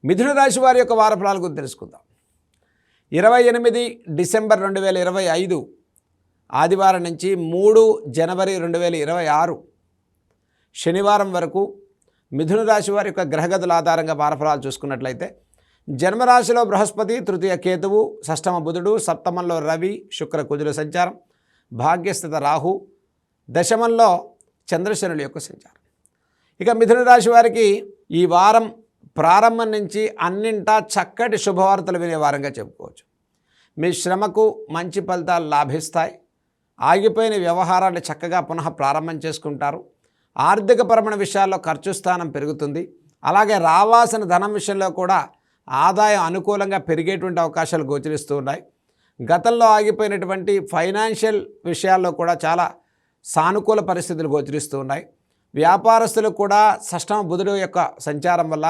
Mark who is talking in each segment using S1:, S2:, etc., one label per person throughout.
S1: మిథున రాశి వారి యొక్క వార ఫలాల గురించి తెలుసుకుందాం. 28 డిసెంబర్ 2025 ఆదివారం నుంచి 3 జనవరి 2026 శనివారం వరకు మిథున రాశి వారి యొక్క గ్రహగతుల ఆధారంగా వార ఫలాలు చూసుకున్నట్లయితే జన్మరాశిలో బృహస్పతి, తృతీయ కేతువు, షష్టమ బుధుడు, సప్తమంలో రవి, శుక్ర, కుజుల సంచారం, భాగ్యస్థిత రాహు, దశమంలో చంద్రశనుల యొక్క సంచారం. ఇక మిథున రాశి వారికి ఈ వారం ప్రారంభం నుంచి అన్నింటా చక్కటి శుభవార్తలు వినే వారంగా చెప్పుకోవచ్చు. మీ శ్రమకు మంచి ఫలితాలు లాభిస్తాయి. ఆగిపోయిన వ్యవహారాలు చక్కగా పునః ప్రారంభం చేసుకుంటారు. ఆర్థికపరమైన విషయాల్లో ఖర్చు స్థానం పెరుగుతుంది. అలాగే రావాల్సిన ధనం విషయంలో కూడా ఆదాయం అనుకూలంగా పెరిగేటువంటి అవకాశాలు గోచరిస్తూ ఉన్నాయి. గతంలో ఆగిపోయినటువంటి ఫైనాన్షియల్ విషయాల్లో కూడా చాలా సానుకూల పరిస్థితులు గోచరిస్తూ ఉన్నాయి. వ్యాపారస్తులకు కూడా షష్టమ బుధుడు యొక్క సంచారం వల్ల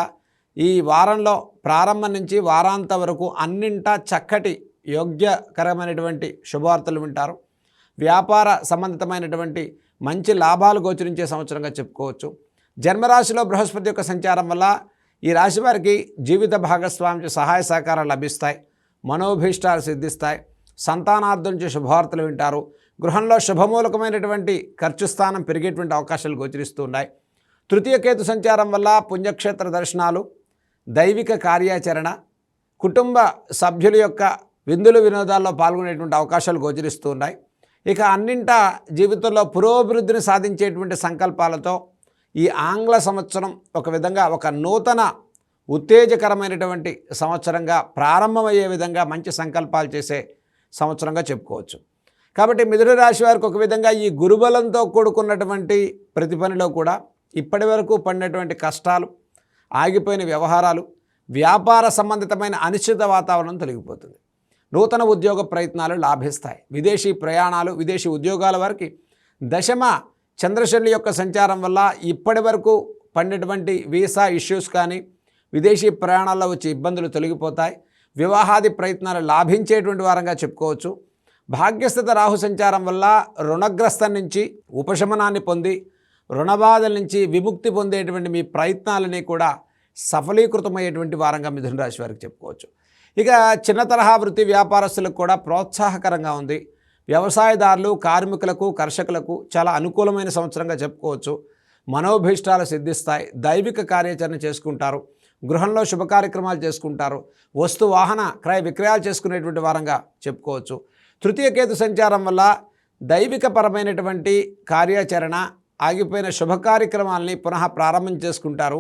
S1: ఈ వారంలో ప్రారంభం నుంచి వారాంతం వరకు అన్నింటా చక్కటి యోగ్యకరమైనటువంటి శుభవార్తలు వింటారు. వ్యాపార సంబంధితమైనటువంటి మంచి లాభాలు గోచరించే సంవత్సరంగా చెప్పుకోవచ్చు. జన్మరాశిలో బృహస్పతి యొక్క సంచారం వల్ల ఈ రాశి వారికి జీవిత భాగస్వామి సహాయ సహకారాలు లభిస్తాయి. మనోభీష్టాలు సిద్ధిస్తాయి. సంతానార్థం నుంచి శుభవార్తలు వింటారు. గృహంలో శుభమూలకమైనటువంటి ఖర్చు స్థానం పెరిగేటువంటి అవకాశాలు గోచరిస్తూ ఉన్నాయి. తృతీయ కేతు సంచారం వల్ల పుణ్యక్షేత్ర దర్శనాలు, దైవిక కార్యాచరణ, కుటుంబ సభ్యుల యొక్క విందులు వినోదాల్లో పాల్గొనేటువంటి అవకాశాలు గోచరిస్తూ ఉన్నాయి. ఇక అన్నింటా జీవితంలో పురోభివృద్ధిని సాధించేటువంటి సంకల్పాలతో ఈ ఆంగ్ల సంవత్సరం ఒక విధంగా ఒక నూతన ఉత్తేజకరమైనటువంటి సంవత్సరంగా ప్రారంభమయ్యే విధంగా మంచి సంకల్పాలు చేసే సంవత్సరంగా చెప్పుకోవచ్చు. కాబట్టి మిథున రాశి వారికి ఒక విధంగా ఈ గురుబలంతో కూడుకున్నటువంటి ప్రతి పనిలో కూడా ఇప్పటి వరకు పడినటువంటి కష్టాలు, ఆగిపోయిన వ్యవహారాలు, వ్యాపార సంబంధితమైన అనిశ్చిత వాతావరణం తొలగిపోతుంది. నూతన ఉద్యోగ ప్రయత్నాలు లాభిస్తాయి. విదేశీ ప్రయాణాలు, విదేశీ ఉద్యోగాల వారికి దశమ చంద్రశనుల యొక్క సంచారం వల్ల ఇప్పటి వరకు పడినటువంటి వీసా ఇష్యూస్ కానీ, విదేశీ ప్రయాణాల్లో వచ్చే ఇబ్బందులు తొలగిపోతాయి. వివాహాది ప్రయత్నాలు లాభించేటువంటి వారంగా చెప్పుకోవచ్చు. భాగ్యస్థిత రాహు సంచారం వల్ల రుణగ్రస్తం నుంచి ఉపశమనాన్ని పొంది రుణబాధల నుంచి విముక్తి పొందేటువంటి మీ ప్రయత్నాలని కూడా సఫలీకృతమయ్యేటువంటి వారంగా మిథున రాశి వారికి చెప్పుకోవచ్చు. ఇక చిన్న తరహా వృత్తి వ్యాపారస్తులకు కూడా ప్రోత్సాహకరంగా ఉంది. వ్యవసాయదారులు, కార్మికులకు, కర్షకులకు చాలా అనుకూలమైన సంవత్సరంగా చెప్పుకోవచ్చు. మనోభీష్టాలు సిద్ధిస్తాయి. దైవిక కార్యాచరణ చేసుకుంటారు. గృహంలో శుభ కార్యక్రమాలు చేసుకుంటారు. వస్తు వాహన క్రయ విక్రయాలు చేసుకునేటువంటి వారంగా చెప్పుకోవచ్చు. తృతీయ కేతు సంచారం వల్ల దైవికపరమైనటువంటి కార్యాచరణ, ఆగిపోయిన శుభ కార్యక్రమాలని పునః ప్రారంభం చేసుకుంటారు.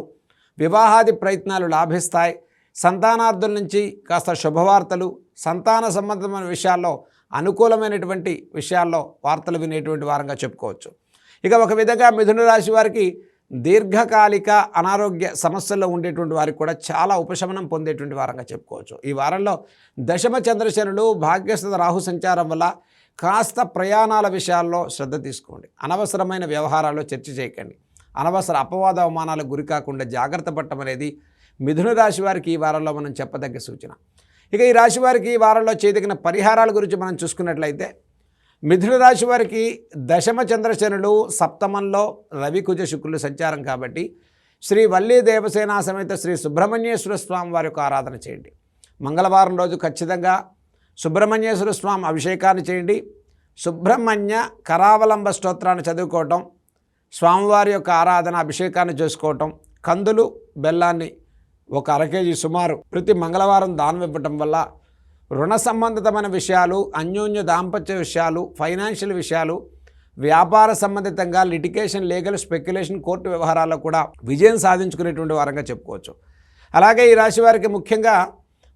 S1: వివాహాది ప్రయత్నాలు లాభిస్తాయి. సంతానార్థుల నుంచి కాస్త శుభవార్తలు, సంతాన సంబంధమైన విషయాల్లో అనుకూలమైనటువంటి విషయాల్లో వార్తలు వినేటువంటి వారంగా చెప్పుకోవచ్చు. ఇక ఒక విధంగా మిథున రాశి వారికి దీర్ఘకాలిక అనారోగ్య సమస్యల్లో ఉండేటువంటి వారికి కూడా చాలా ఉపశమనం పొందేటువంటి వారంగా చెప్పుకోవచ్చు. ఈ వారంలో దశమ చంద్రశనులు, భాగ్యస్థిత రాహు సంచారం వల్ల కాస్త ప్రయాణాల విషయాల్లో శ్రద్ధ తీసుకోండి. అనవసరమైన వ్యవహారాల్లో చర్చ చేయకండి. అనవసర అపవాద అవమానాలకు గురి కాకుండా జాగ్రత్త పడటం అనేది మిథున రాశి వారికి ఈ వారంలో మనం చెప్పదగ్గ సూచన. ఇక ఈ రాశి వారికి ఈ వారంలో చేయదగిన పరిహారాల గురించి మనం చూసుకున్నట్లయితే మిథున రాశి వారికి దశమ చంద్రశనులు, సప్తమంలో రవి, కుజ, శుక్రులు సంచారం కాబట్టి శ్రీ వల్లీ దేవసేన సమేత శ్రీ సుబ్రహ్మణ్యేశ్వర స్వామి వారి యొక్క ఆరాధన చేయండి. మంగళవారం రోజు ఖచ్చితంగా సుబ్రహ్మణ్యేశ్వర స్వామి అభిషేకాన్ని చేయండి. సుబ్రహ్మణ్య కరావలంబ స్తోత్రాన్ని చదువుకోవటం, స్వామివారి యొక్క ఆరాధన అభిషేకాన్ని చేసుకోవటం, కందులు బెల్లాన్ని 1 అర కేజీ సుమారు ప్రతి మంగళవారం దానం ఇవ్వటం వల్ల రుణ సంబంధితమైన విషయాలు, అన్యోన్య దాంపత్య విషయాలు, ఫైనాన్షియల్ విషయాలు, వ్యాపార సంబంధితంగా లిటిగేషన్, లీగల్, స్పెక్యులేషన్, కోర్టు వ్యవహారాల్లో కూడా విజయం సాధించుకునేటువంటి వారంగా చెప్పుకోవచ్చు. అలాగే ఈ రాశి వారికి ముఖ్యంగా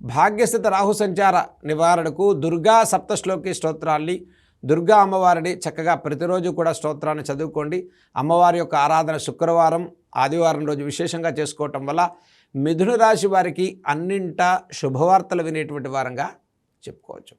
S1: భాగ్యస్థిత రాహు సంచార నివారణకు దుర్గా సప్తశ్లోకి స్తోత్రాన్ని, దుర్గా అమ్మవారిని చక్కగా ప్రతిరోజు కూడా స్తోత్రాన్ని చదువుకోండి. అమ్మవారి యొక్క ఆరాధన శుక్రవారం, ఆదివారం రోజు విశేషంగా చేసుకోవటం వల్ల మిథున రాశి వారికి అన్నింటా శుభవార్తలు వినేటువంటి వారంగా చెప్పుకోవచ్చు.